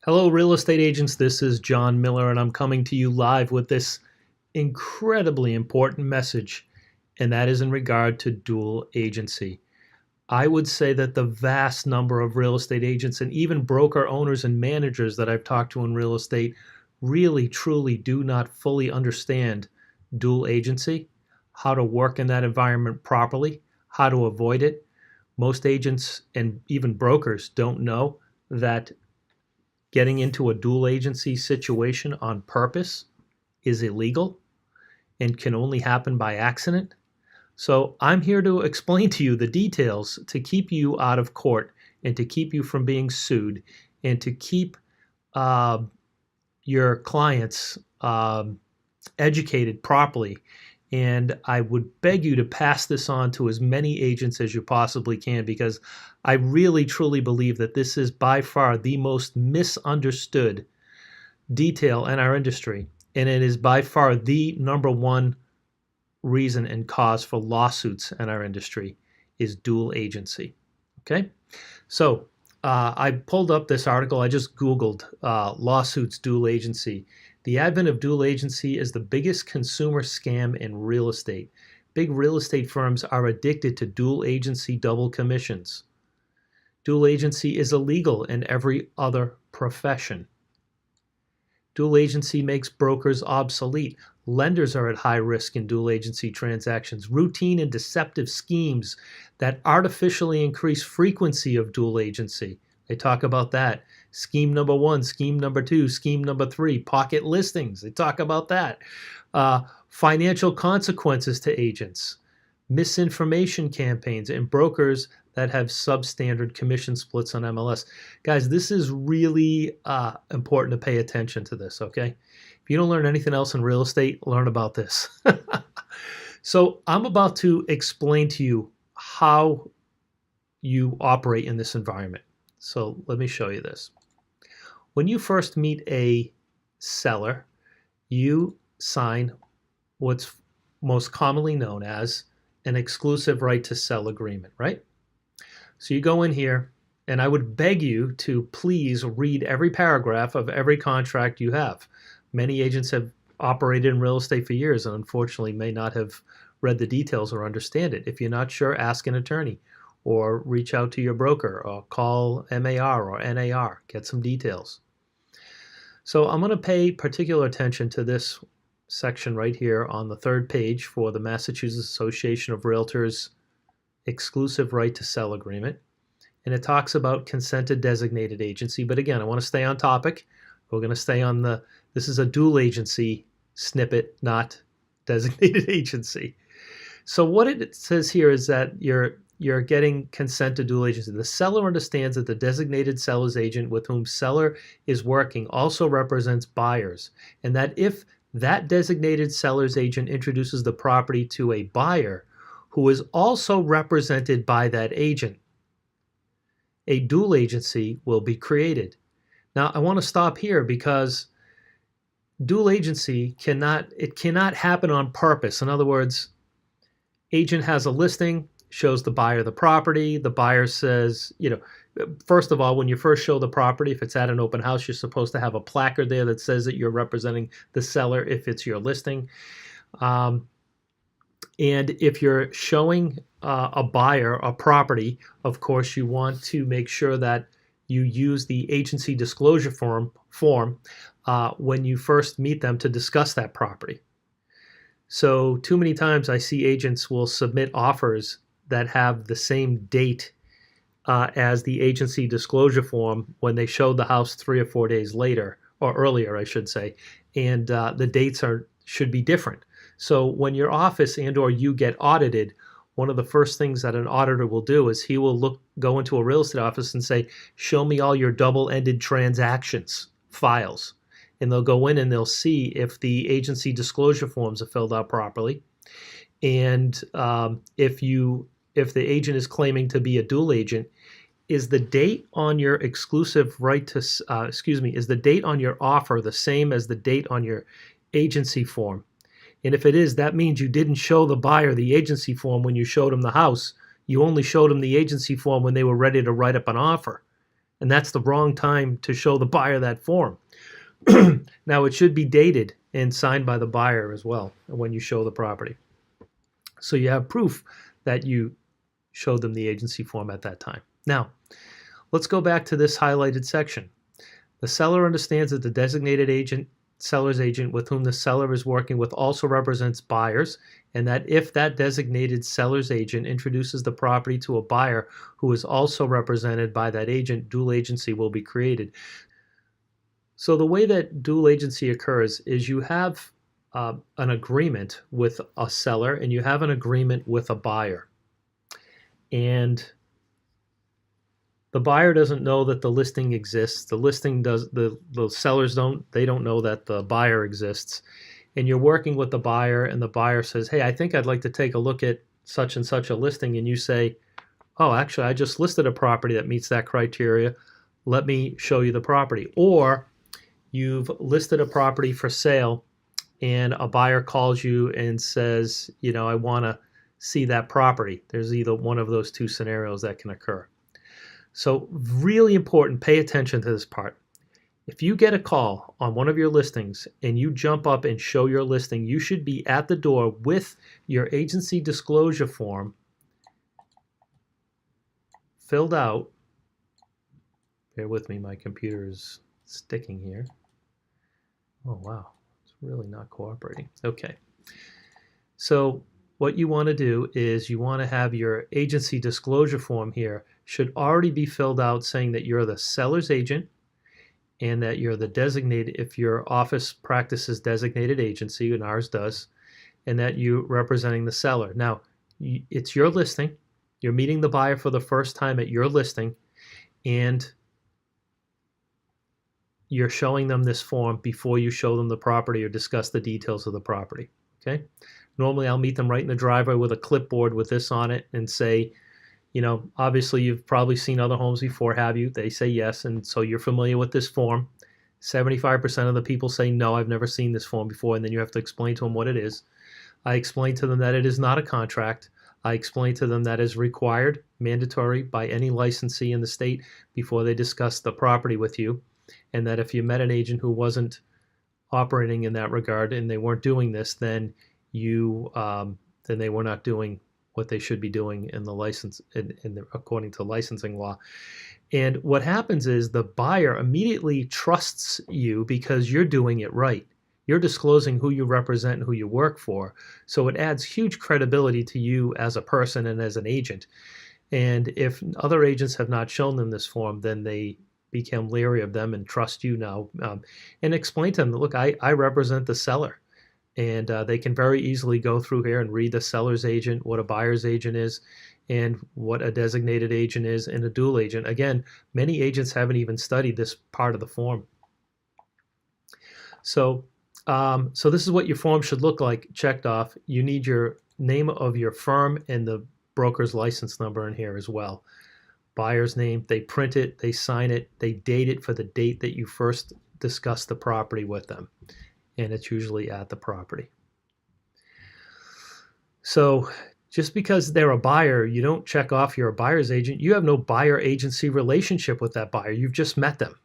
Hello, real estate agents. This is John Miller, and I'm coming to you live with this incredibly important message, and that is in regard to dual agency. I would say that the vast number of real estate agents and even broker owners and managers that I've talked to in real estate really, truly do not fully understand dual agency, how to work in that environment properly, how to avoid it. Most agents and even brokers don't know that getting into a dual agency situation on purpose is illegal and can only happen by accident. So I'm here to explain to you the details to keep you out of court and to keep you from being sued and to keep uh, your clients educated properly. And I would beg you to pass this on to as many agents as you possibly can, because I really truly believe that this is by far the most misunderstood detail in our industry. And it is by far the number one reason and cause for lawsuits in our industry is dual agency. Okay? So I pulled up this article. I just Googled lawsuits dual agency. The advent of dual agency is the biggest consumer scam in real estate. Big real estate firms are addicted to dual agency double commissions. Dual agency is illegal in every other profession. Dual agency makes brokers obsolete. Lenders are at high risk in dual agency transactions. Routine and deceptive schemes that artificially increase frequency of dual agency. They talk about that. Scheme number one, scheme number two, scheme number three, pocket listings. They talk about that. Financial consequences to agents, misinformation campaigns, and brokers that have substandard commission splits on MLS. Guys, this is really important to pay attention to this, okay? If you don't learn anything else in real estate, learn about this. So I'm about to explain to you how you operate in this environment. So let me show you this. When you first meet a seller, you sign what's most commonly known as an exclusive right to sell agreement, right? So you go in here, and I would beg you to please read every paragraph of every contract you have. Many agents have operated in real estate for years and unfortunately may not have read the details or understand it. If you're not sure, ask an attorney or reach out to your broker or call MAR or NAR, get some details. So I'm going to pay particular attention to this section right here on the third page for the Massachusetts Association of Realtors exclusive right to sell agreement. And it talks about consented designated agency. But again, I want to stay on topic. We're going to stay on this is a dual agency snippet, not designated agency. So what it says here is that you're getting consent to dual agency. The seller understands that the designated seller's agent with whom seller is working also represents buyers, and that if that designated seller's agent introduces the property to a buyer who is also represented by that agent, a dual agency will be created. Now, I want to stop here because dual agency cannot happen on purpose. In other words, agent has a listing, shows the buyer the property. The buyer says, first of all, when you first show the property, if it's at an open house, you're supposed to have a placard there that says that you're representing the seller if it's your listing. And if you're showing a buyer a property, of course, you want to make sure that you use the agency disclosure form when you first meet them to discuss that property. So too many times I see agents will submit offers that have the same date as the agency disclosure form when they showed the house 3 or 4 days later, or earlier, I should say, and the dates should be different. So when your office and or you get audited, one of the first things that an auditor will do is he will go into a real estate office and say, show me all your double-ended transactions files. And they'll go in and they'll see if the agency disclosure forms are filled out properly. And if the agent is claiming to be a dual agent, is the date on your exclusive right to, is the date on your offer the same as the date on your agency form? And if it is, that means you didn't show the buyer the agency form when you showed them the house. You only showed them the agency form when they were ready to write up an offer. And that's the wrong time to show the buyer that form. Now, it should be dated and signed by the buyer as well when you show the property. So you have proof that you showed them the agency form at that time. Now, let's go back to this highlighted section. The seller understands that the designated agent, seller's agent with whom the seller is working with also represents buyers, and that if that designated seller's agent introduces the property to a buyer who is also represented by that agent, dual agency will be created. So the way that dual agency occurs is you have an agreement with a seller and you have an agreement with a buyer. And the buyer doesn't know that the listing exists. The listing does, the sellers don't know that the buyer exists. And you're working with the buyer and the buyer says, hey, I think I'd like to take a look at such and such a listing. And you say, oh, actually, I just listed a property that meets that criteria. Let me show you the property. Or you've listed a property for sale and a buyer calls you and says, you know, I want to see that property. There's either one of those two scenarios that can occur. So really important, pay attention to this part. If you get a call on one of your listings and you jump up and show your listing, you should be at the door with your agency disclosure form filled out. Bear with me, my computer is sticking here. Oh, wow. It's really not cooperating. Okay. So what you want to do is you want to have your agency disclosure form here should already be filled out saying that you're the seller's agent and that you're the designated, if your office practices designated agency, and ours does, and that you're representing the seller. Now, it's your listing. You're meeting the buyer for the first time at your listing, and you're showing them this form before you show them the property or discuss the details of the property, okay? Normally, I'll meet them right in the driveway with a clipboard with this on it and say, you know, obviously you've probably seen other homes before, have you? They say yes, and so you're familiar with this form. 75% of the people say, no, I've never seen this form before, and then you have to explain to them what it is. I explain to them that it is not a contract. I explain to them that is required, mandatory by any licensee in the state before they discuss the property with you, and that if you met an agent who wasn't operating in that regard and they weren't doing this, then then they were not doing what they should be doing in the license, according to licensing law. And what happens is the buyer immediately trusts you because you're doing it right. You're disclosing who you represent and who you work for. So it adds huge credibility to you as a person and as an agent. And if other agents have not shown them this form, then they become leery of them and trust you now. And explain to them, look, I represent the seller. And they can very easily go through here and read the seller's agent, what a buyer's agent is, and what a designated agent is, and a dual agent. Again, many agents haven't even studied this part of the form. So this is what your form should look like, checked off. You need your name of your firm and the broker's license number in here as well. Buyer's name, they print it, they sign it, they date it for the date that you first discussed the property with them. And it's usually at the property. So just because they're a buyer, you don't check off you're a buyer's agent. You have no buyer agency relationship with that buyer. You've just met them.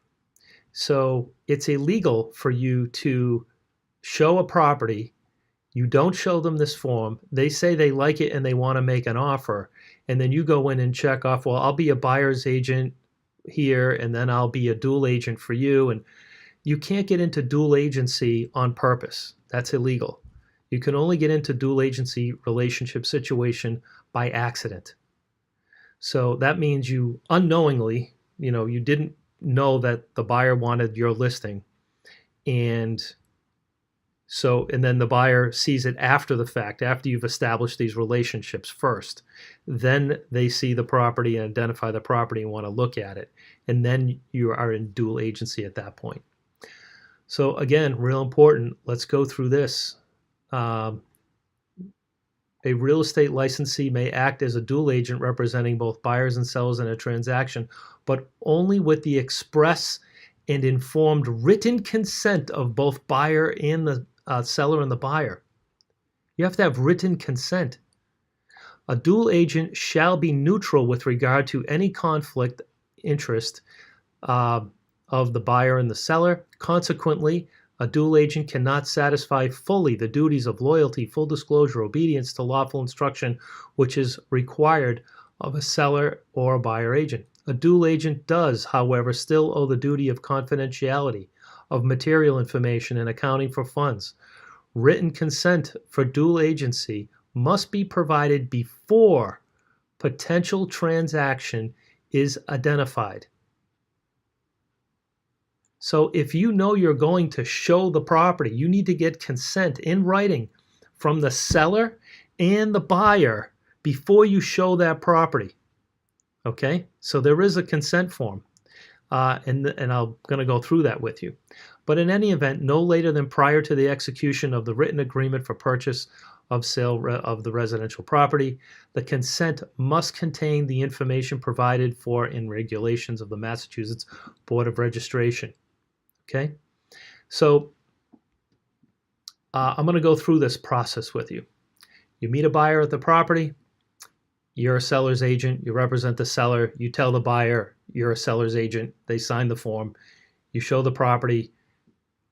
So it's illegal for you to show a property. You don't show them this form. They say they like it and they want to make an offer. And then you go in and check off, well, I'll be a buyer's agent here, and then I'll be a dual agent for you. And you can't get into dual agency on purpose. That's illegal. You can only get into dual agency relationship situation by accident. So that means you unknowingly, you didn't know that the buyer wanted your listing. And then the buyer sees it after the fact, after you've established these relationships first. Then they see the property and identify the property and want to look at it. And then you are in dual agency at that point. So again, real important, let's go through this. A real estate licensee may act as a dual agent representing both buyers and sellers in a transaction, but only with the express and informed written consent of both buyer and the seller and the buyer. You have to have written consent. A dual agent shall be neutral with regard to any conflict interest uh, of the buyer and the seller. Consequently, a dual agent cannot satisfy fully the duties of loyalty, full disclosure, obedience to lawful instruction, which is required of a seller or a buyer agent. A dual agent does, however, still owe the duty of confidentiality of material information and accounting for funds. Written consent for dual agency must be provided before potential transaction is identified. So if you know you're going to show the property, you need to get consent in writing from the seller and the buyer before you show that property. Okay, so there is a consent form, and I'm going to go through that with you. But in any event, no later than prior to the execution of the written agreement for purchase of sale of the residential property, the consent must contain the information provided for in regulations of the Massachusetts Board of Registration. Okay, so I'm going to go through this process with you. You meet a buyer at the property. You're a seller's agent. You represent the seller. You tell the buyer you're a seller's agent. They sign the form. You show the property.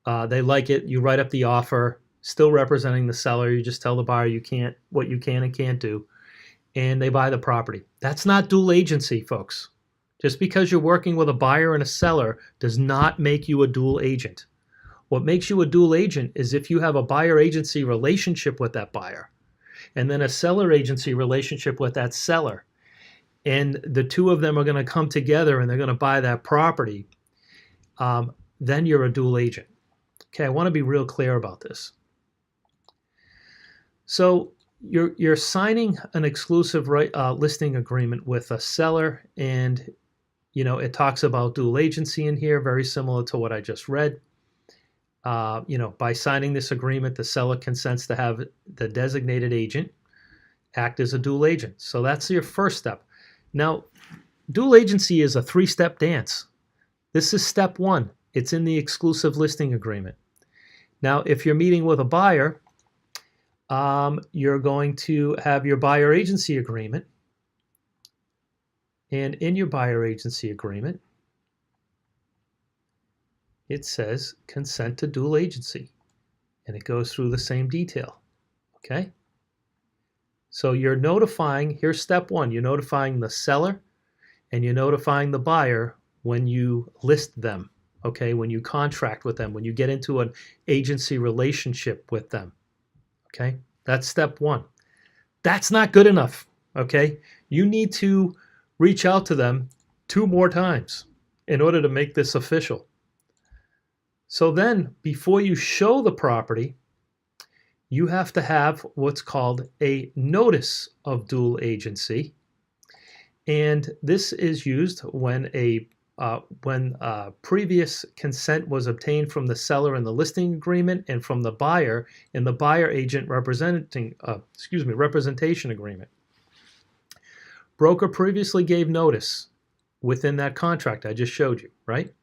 They like it. You write up the offer, still representing the seller. You just tell the buyer what you can and can't do, and they buy the property. That's not dual agency, folks. Just because you're working with a buyer and a seller does not make you a dual agent. What makes you a dual agent is if you have a buyer agency relationship with that buyer and then a seller agency relationship with that seller. And the two of them are going to come together and they're going to buy that property. Then you're a dual agent. Okay, I want to be real clear about this. So you're signing an exclusive listing agreement with a seller, and it talks about dual agency in here, very similar to what I just read. By signing this agreement, the seller consents to have the designated agent act as a dual agent. So that's your first step. Now, dual agency is a three-step dance. This is step one. It's in the exclusive listing agreement. Now, if you're meeting with a buyer, you're going to have your buyer agency agreement. And in your buyer agency agreement, it says consent to dual agency. And it goes through the same detail. Okay? So you're notifying, here's step one, you're notifying the seller and you're notifying the buyer when you list them. Okay? When you contract with them, when you get into an agency relationship with them. Okay? That's step one. That's not good enough. Okay? You need to reach out to them 2 more times in order to make this official. So then, before you show the property, you have to have what's called a notice of dual agency. And this is used when previous consent was obtained from the seller in the listing agreement and from the buyer in the buyer agent representation agreement. Broker previously gave notice within that contract I just showed you, right?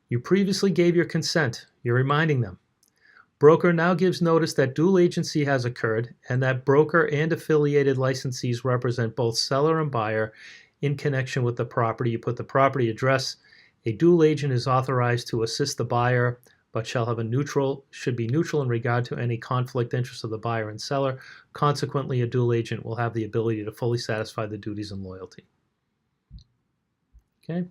You previously gave your consent. You're reminding them. Broker now gives notice that dual agency has occurred and that broker and affiliated licensees represent both seller and buyer in connection with the property. You put the property address. A dual agent is authorized to assist the buyer, but should be neutral in regard to any conflict interest of the buyer and seller. Consequently, a dual agent will have the ability to fully satisfy the duties and loyalty. Okay,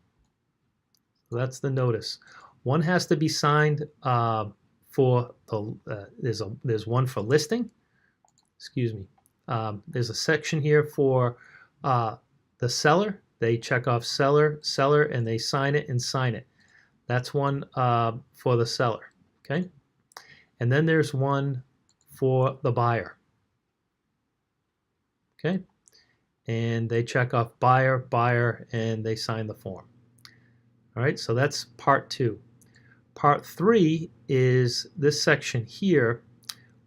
so that's the notice. One has to be signed for the. There's one for listing. Excuse me. There's a section here for the seller. They check off seller, and they sign it and sign it. That's one for the seller, okay? And then there's one for the buyer, okay? And they check off buyer, and they sign the form. All right, so that's part 2. Part 3 is this section here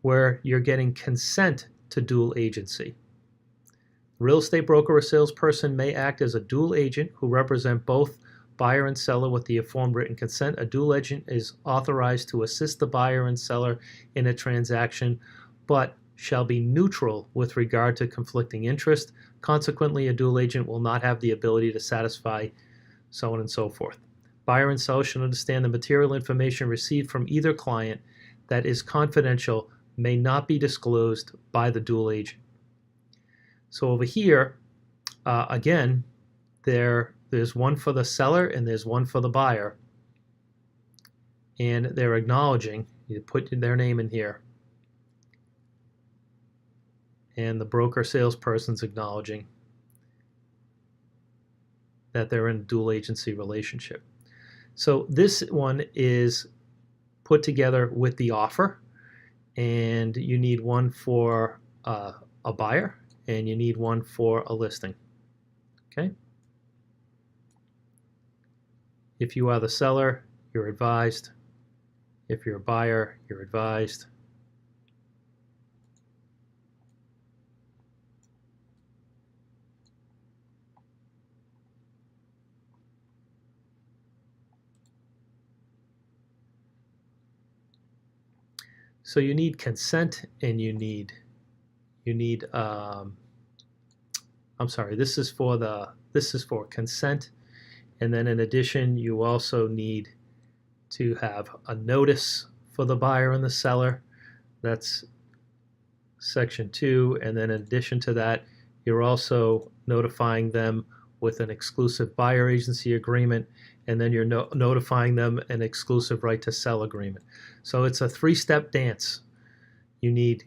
where you're getting consent to dual agency. Real estate broker or salesperson may act as a dual agent who represent both buyer and seller with the informed written consent. A dual agent is authorized to assist the buyer and seller in a transaction, but shall be neutral with regard to conflicting interest. Consequently, a dual agent will not have the ability to satisfy so on and so forth. Buyer and seller should understand the material information received from either client that is confidential may not be disclosed by the dual agent. So over here, again, there's one for the seller and there's one for the buyer. And they're acknowledging, you put their name in here. And the broker salesperson's acknowledging that they're in a dual agency relationship. So this one is put together with the offer, and you need one for a buyer and you need one for a listing. Okay. If you are the seller, you're advised. If you're a buyer, you're advised. So you need consent, and you need I'm sorry, this is for consent, and then in addition you also need to have a notice for the buyer and the seller. That's section 2, and then in addition to that, you're also notifying them with an exclusive buyer agency agreement, and then you're notifying them an exclusive right to sell agreement. So it's a 3-step dance. You need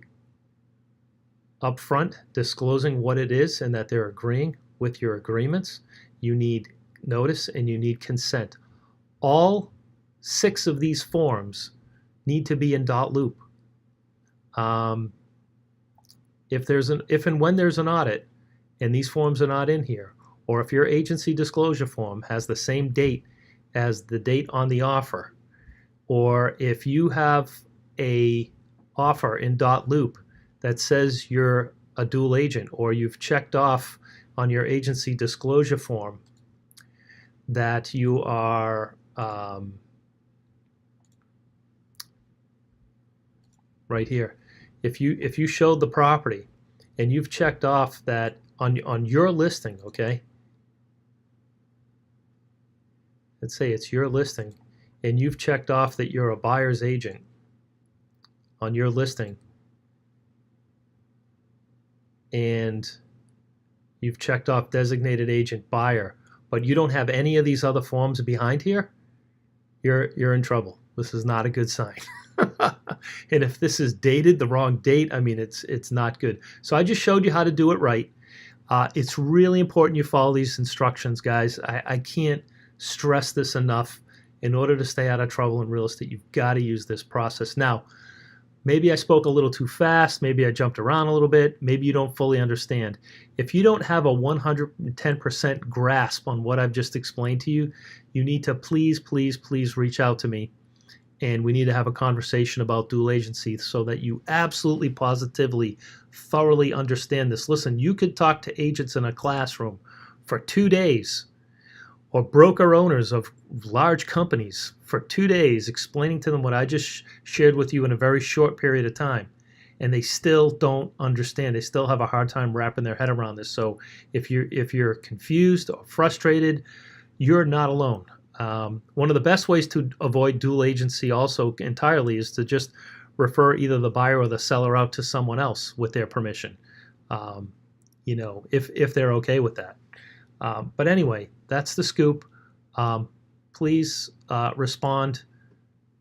upfront disclosing what it is and that they're agreeing with your agreements. You need notice and you need consent. All 6 of these forms need to be in .loop. If and when there's an audit and these forms are not in here, or if your agency disclosure form has the same date as the date on the offer, or if you have a offer in .loop that says you're a dual agent, or you've checked off on your agency disclosure form that you are right here. If you showed the property and you've checked off that on your listing, okay? Let's say it's your listing, and you've checked off that you're a buyer's agent on your listing, and you've checked off designated agent buyer, but you don't have any of these other forms behind here, you're in trouble. This is not a good sign. And if this is dated the wrong date, I mean, it's not good. So I just showed you how to do it right. It's really important you follow these instructions, guys. I can't stress this enough. In order to stay out of trouble in real estate, you've got to use this process. Now, maybe I spoke a little too fast. Maybe I jumped around a little bit. Maybe you don't fully understand. If you don't have a 110% grasp on what I've just explained to you, you need to please, please, please reach out to me. And we need to have a conversation about dual agency so that you absolutely, positively, thoroughly understand this. Listen, you could talk to agents in a classroom for 2 days, or broker owners of large companies for 2 days, explaining to them what I just shared with you in a very short period of time, and they still don't understand. They still have a hard time wrapping their head around this. So if you're confused or frustrated, you're not alone. One of the best ways to avoid dual agency also entirely is to just refer either the buyer or the seller out to someone else with their permission, if they're okay with that. But anyway, that's the scoop. Please respond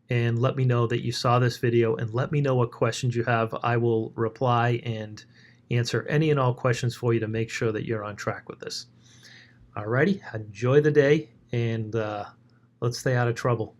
and let me know that you saw this video, and let me know what questions you have. I will reply and answer any and all questions for you to make sure that you're on track with this. Alrighty, enjoy the day, and let's stay out of trouble.